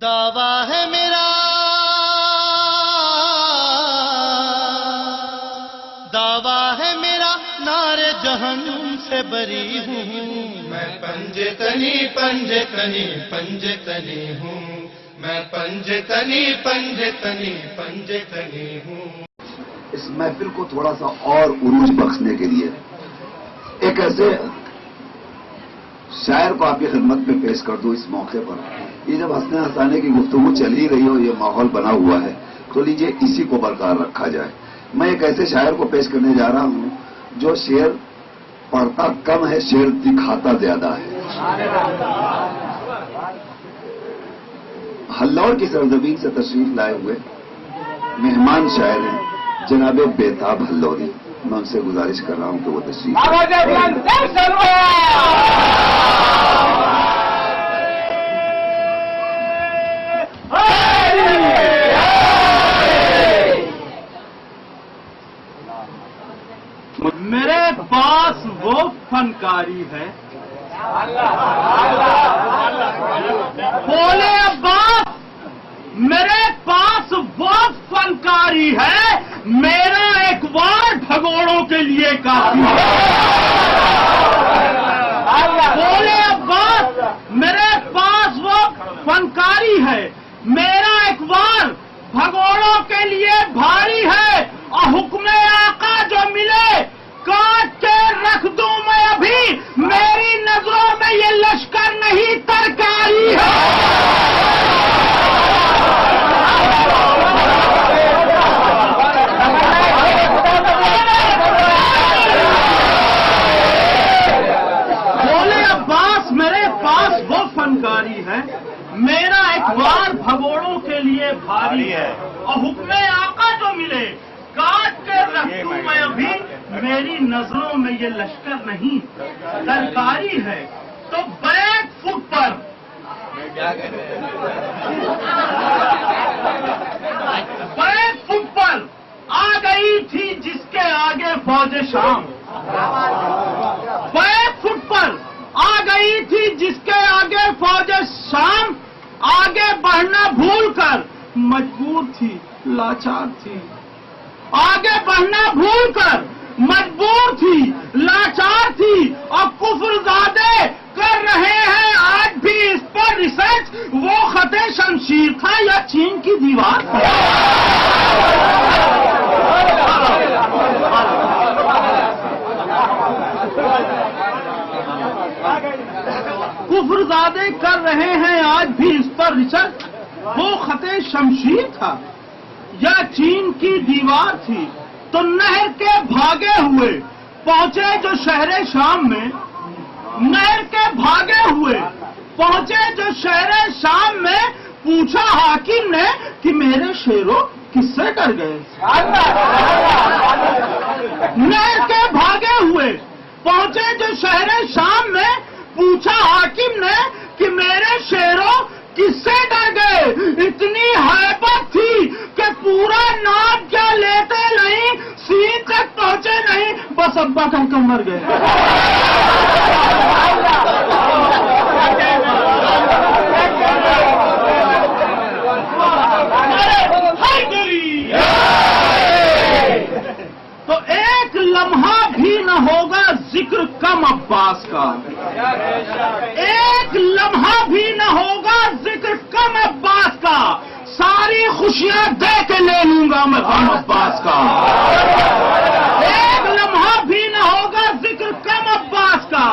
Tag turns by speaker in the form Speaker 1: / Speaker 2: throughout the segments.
Speaker 1: دعویٰ ہے میرا، دعویٰ ہے میرا، نارے جہنم سے بری ہوں
Speaker 2: میں پنجے تنی پنجے تنی پنجے تنی ہوں، میں پنجے تنی پنجے تنی پنجے تنی ہوں۔
Speaker 3: اس محفل کو تھوڑا سا اور عروج بخشنے کے لیے ایک ایسے شاعر کو آپ کی خدمت میں پیش کر دوں اس موقع پر۔ یہ جب ہنسنے ہنسانے کی گفتگو چل ہی رہی ہو، یہ ماحول بنا ہوا ہے، تو لیجیے اسی کو برقرار رکھا جائے۔ میں ایک ایسے شاعر کو پیش کرنے جا رہا ہوں جو شعر پڑھتا کم ہے، شعر دکھاتا زیادہ ہے۔ ہلور کی سرزمین سے تشریف لائے ہوئے مہمان شاعر ہیں جناب بیتاب ہلوری۔ میں ان سے گزارش کر رہا ہوں کہ وہ تشریف
Speaker 4: میرے پاس وہ فنکاری ہے، بولے عباس، میرے پاس وہ فنکاری ہے، میرا ایک بار بھگوڑوں کے لیے کافی ہے۔ بولے عباس، میرے پاس وہ فنکاری ہے، میرا ایک بار بھگوڑوں کے لیے بھاری ہے، اور حکم آقا جو ملے کاٹ کے رکھ دوں میں ابھی، میری نظروں میں یہ لشکر نہیں ترکاری ہے۔ بولے عباس، میرے پاس وہ فنکاری ہے، میرا ایک بار بھگوڑوں کے لیے بھاری ہے، اور حکم آقا جو ملے کاٹ کے رکھ دوں میں ابھی، میری نظروں میں یہ لشکر نہیں سرکاری ہے۔ تو بیک فٹ پر بیک فٹ پر آ گئی تھی جس کے آگے فوج شام، بیک فٹ پر آ گئی تھی جس کے آگے فوج شام، آگے بڑھنا بھول کر مجبور تھی، لاچار تھی، آگے بڑھنا بھول کر مجبور تھی، لاچار تھی، اور کفر زادے کر رہے ہیں آج بھی اس پر ریسرچ، وہ خط شمشیر تھا یا چین کی دیوار تھا؟ کفر زادے کر رہے ہیں آج بھی اس پر ریسرچ، وہ خط شمشیر تھا یا چین کی دیوار تھی؟ تو نہر کے بھاگے ہوئے پہنچے جو شہر شام میں، نہر کے بھاگے ہوئے پہنچے جو شہر شام میں، پوچھا حاکم نے کہ میرے شیروں کس سے ڈر گئے؟ نہر کے بھاگے ہوئے پہنچے جو شہر شام میں، پوچھا حاکم نے کہ میرے شیروں کس سے ڈر گئے؟ اتنی ہیبت تھی کہ پورا نام کیا لیتے نہیں، سین تک پہنچے نہیں، بس ابا کہہ کر مر گئے۔ تو ایک لمحہ بھی نہ ہوگا ذکر کم عباس کا، ایک لمحہ بھی نہ ہوگا ذکر کم عباس کا، ساری خوشیاں دے کے لے لوں گا میں غم عباس کا۔ ایک لمحہ بھی نہ ہوگا ذکر کم عباس کا،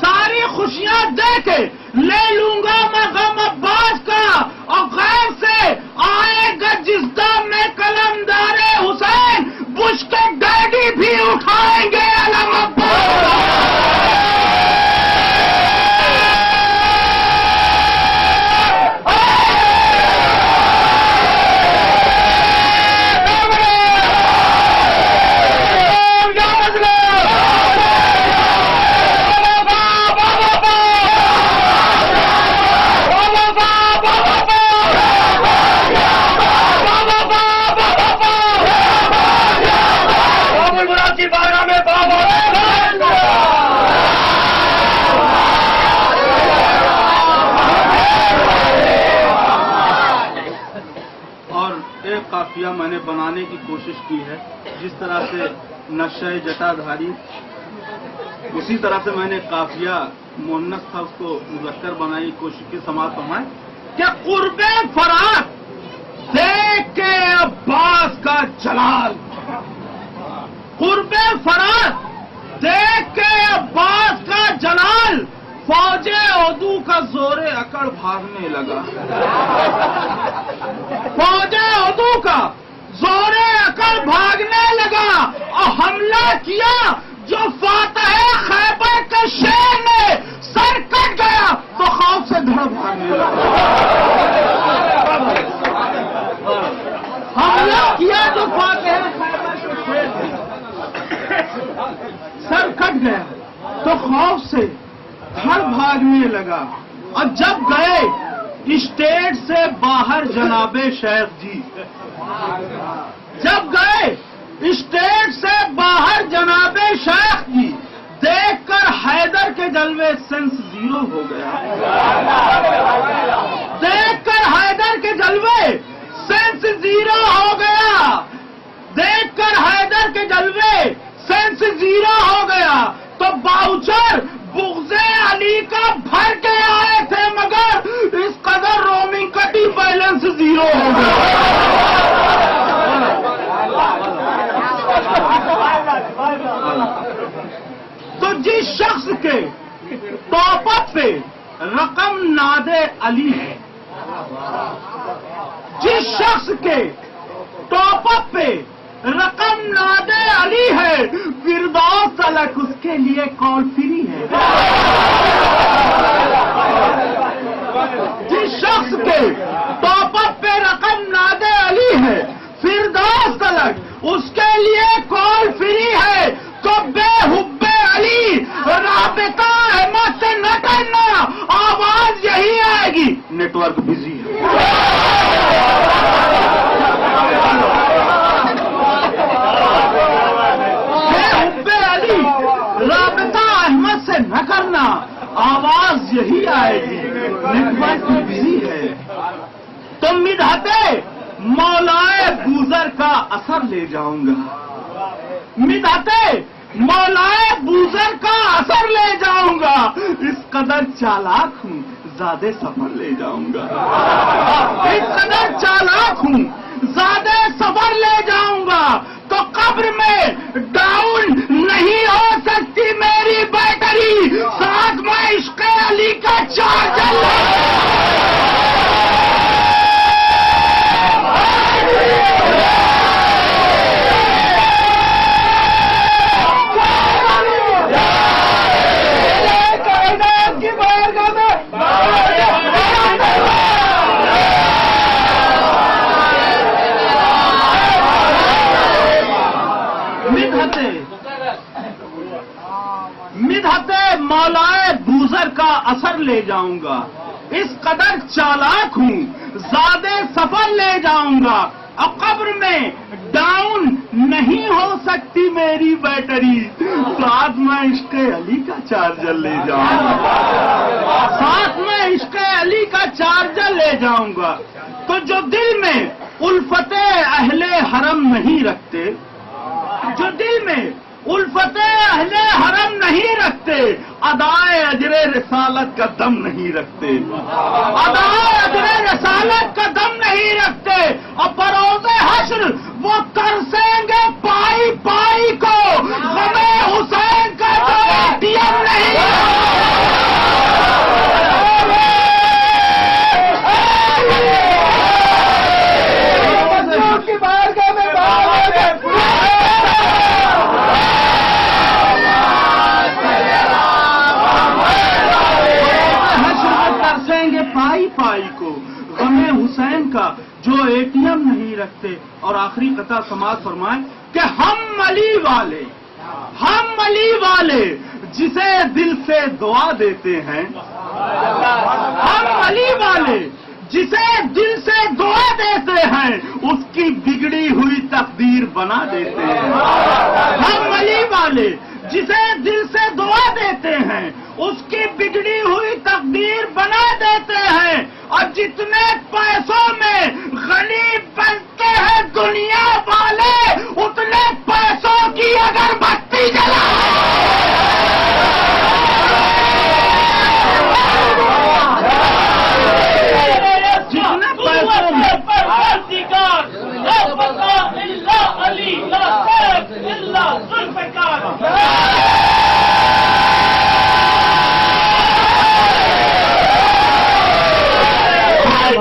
Speaker 4: ساری خوشیاں دے کے لے لوں گا میں غم عباس کا، اور غیر سے آئے گا جس دم میں قلمدار حسین، بش کے ڈیڈی بھی اٹھائیں گے علم عباس کا۔ قافیہ میں نے بنانے کی کوشش کی ہے، جس طرح سے نقشۂ جٹادھاری، اسی طرح سے میں نے قافیہ مؤنث تھا اس کو مذکر بنانے کی کوشش کی. سماعت فرمائیں کہ قرب فرات دیکھ کے عباس کا جلال، قرب فرات دیکھ کے عباس کا جلال، فوج عدو کا زور اکڑ بھاگنے لگا. فوج عدو کا زور اکڑ بھاگنے لگا اور حملہ کیا جو فاتح خیبر کے شیر نے سر کٹ گیا تو خوف سے دھڑ بھاگنے لگا. حملہ کیا جو فاتح خیبر کے شیر نے سر کٹ گیا تو خوف سے دھڑ بھاگنے لگا. اور جب گئے اسٹیٹ سے باہر جناب شیخ جی، جب گئے اسٹیٹ سے باہر جناب شیخ جی، دیکھ کر حیدر کے جلوے سینس زیرو ہو گیا. دیکھ کر حیدر کے جلوے سینس زیرو ہو گیا. دیکھ کر حیدر کے جلوے سینس زیرو ہو گیا. تو باؤچر بغض علی کا بھر کے آئے تھے، مگر اس قدر رومنگ کٹی بیلنس زیرو ہو گیا. تو جس شخص کے ٹاپ اپ پہ رقم ناد علی ہے، جس شخص کے ٹاپ اپ پہ رقم ناد علی ہے، فردوس تلک اس کے لیے کال فری ہے. جس شخص کے ٹاپ اپ پہ رقم ناد علی ہے، فردوس تلک اس کے لیے کال فری ہے. تو بے حب علی رابطہ احمد سے نہ کرنا، آواز یہی آئے گی نیٹ ورک بزی ہے. بے حب علی رابطہ احمد سے نہ کرنا، آواز یہی آئے گی نیٹ ورک بزی ہے. تو مدحت مولائے بوزر کا اثر لے جاؤں گا، مدحت مولائے بوزر کا اثر لے جاؤں گا. اس قدر چالاک ہوں زیادہ سفر لے جاؤں گا. اس قدر چالاک ہوں زیادہ سفر لے جاؤں گا. تو قبر میں ڈاؤن نہیں ہو سکتی میری بیٹری، ساتھ میں عشق علی کا چارجر مدحت مولائے بوزر کا اثر لے جاؤں گا. اس قدر چالاک ہوں زیادہ سفر لے جاؤں گا. اور قبر میں ڈاؤن نہیں ہو سکتی میری بیٹری، ساتھ میں عشق علی کا چارجر لے جاؤں گا. ساتھ میں عشق علی کا چارجر لے جاؤں گا. تو جو دل میں الفت اہل حرم نہیں رکھتے، جو دل میں الفت اہل حرم نہیں رکھتے، ادائے اجر رسالت کا دم نہیں رکھتے، ادائے اجر رسالت کا دم نہیں رکھتے. اور بروز حشر وہ ترسیں گے پائی پائی کو، غم حسین کا جو ATM نہیں. پائی پائی کو، غم حسین کا جو ATM نہیں رکھتے. اور آخری قطعہ سماعت فرمائیں کہ ہم علی والے جسے دل سے دعا دیتے ہیں، ہم علی والے جسے دل سے دعا دیتے ہیں، اس کی بگڑی ہوئی تقدیر بنا دیتے ہیں. ہم علی والے جسے دل سے دعا دیتے ہیں، اس کی بگڑی ہوئی تقدیر بنا دیتے ہیں. اور جتنے پیسوں میں غنی بنتے ہیں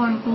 Speaker 4: 1 2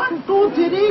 Speaker 4: 1 2 3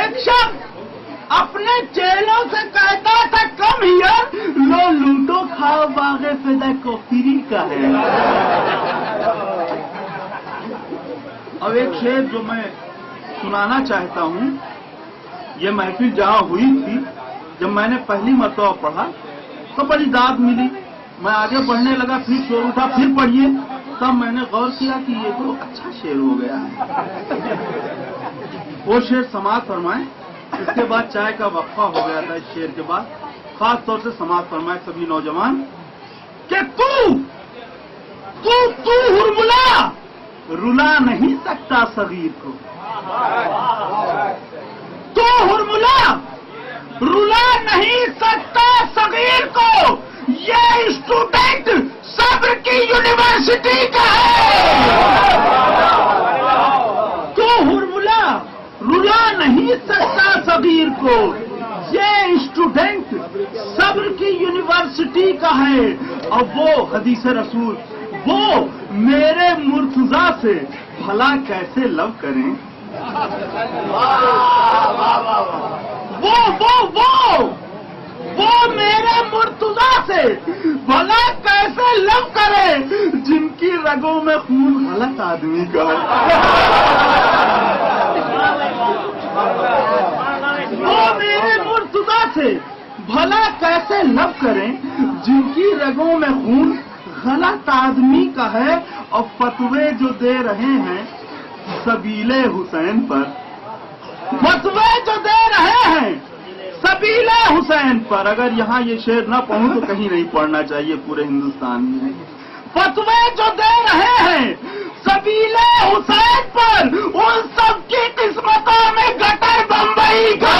Speaker 4: ایک شخص اپنے چیلوں سے کہتا تھا کم ہیئر لو لوٹو کھاؤ باغ فدا کو فری کا ہے. اب ایک شعر جو میں سنانا چاہتا ہوں، یہ محفل جہاں ہوئی تھی جب میں نے پہلی مرتبہ پڑھا تو بڑی داد ملی. میں آگے بڑھنے لگا، پھر شور اٹھا، پھر پڑھیے. تب میں نے غور کیا کہ یہ تو اچھا شعر ہو گیا ہے. وہ شعر سماعت فرمائیں. اس کے بعد چائے کا وقفہ ہو گیا تھا. اس شعر کے بعد خاص طور سے سماعت فرمائے سبھی نوجوان کہ تو ہرملا رلا نہیں سکتا صغیر کو. تو ہرملا رلا نہیں سکتا صغیر کو. یہ اسٹوڈنٹ صبر کی یونیورسٹی کا ہے. تو ہرملا رلا نہیں سکتا صغیر کو. یہ اسٹوڈنٹ صبر کی یونیورسٹی کا ہے. اب وہ حدیث رسول وہ میرے مرتضیٰ سے بھلا کیسے لو کریں. وہ میرے مرتضیٰ سے بھلا کیسے لو کرے جن کی رگوں میں خون غلط آدمی کا ہے. وہ میرے مرتضیٰ سے بھلا کیسے لو کریں جن کی رگوں میں خون غلط آدمی کا ہے. اور فتوے جو دے رہے ہیں سبیل حسین پر، فتوے جو دے رہے ہیں سبیل حسین پر. اگر یہاں یہ شعر نہ پڑھوں تو کہیں نہیں پڑھنا چاہیے پورے ہندوستان میں. فتوے جو دے رہے ہیں سبیل حسین پر، ان سب کی قسمتوں میں گٹر بمبئی کا.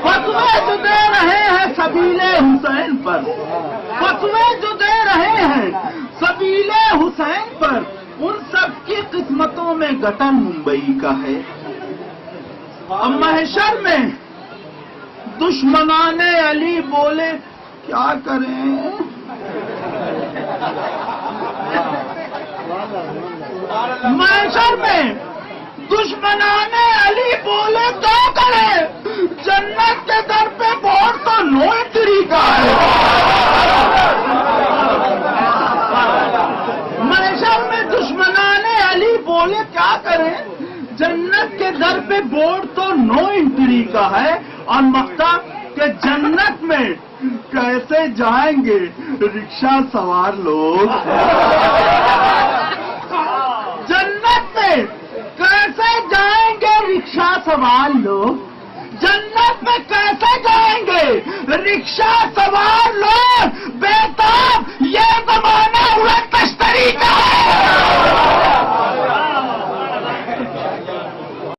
Speaker 4: فتوے جو دے رہے ہیں سبیل حسین پر، فتوے جو دے رہے ہیں سبیل حسین پر، ان سب کی قسمتوں میں گٹر ممبئی کا ہے. اب محشر میں دشمنان علی بولے کیا کریں. محشر میں دشمنان علی بولے کیا کریں. جنت کے در پہ ووٹ تو نو طریقہ ہے. محشر میں دشمنان علی بولے کیا کریں. جنت کے در پہ ووٹ تو نو انٹری کا ہے. اور مقتا کہ جنت میں کیسے جائیں گے رکشہ سوار لوگ. جنت میں کیسے جائیں گے رکشہ سوار لوگ. جنت میں کیسے جائیں گے رکشہ سوار لوگ. بیتاب یہ زمانہ ہوا تشتری کا.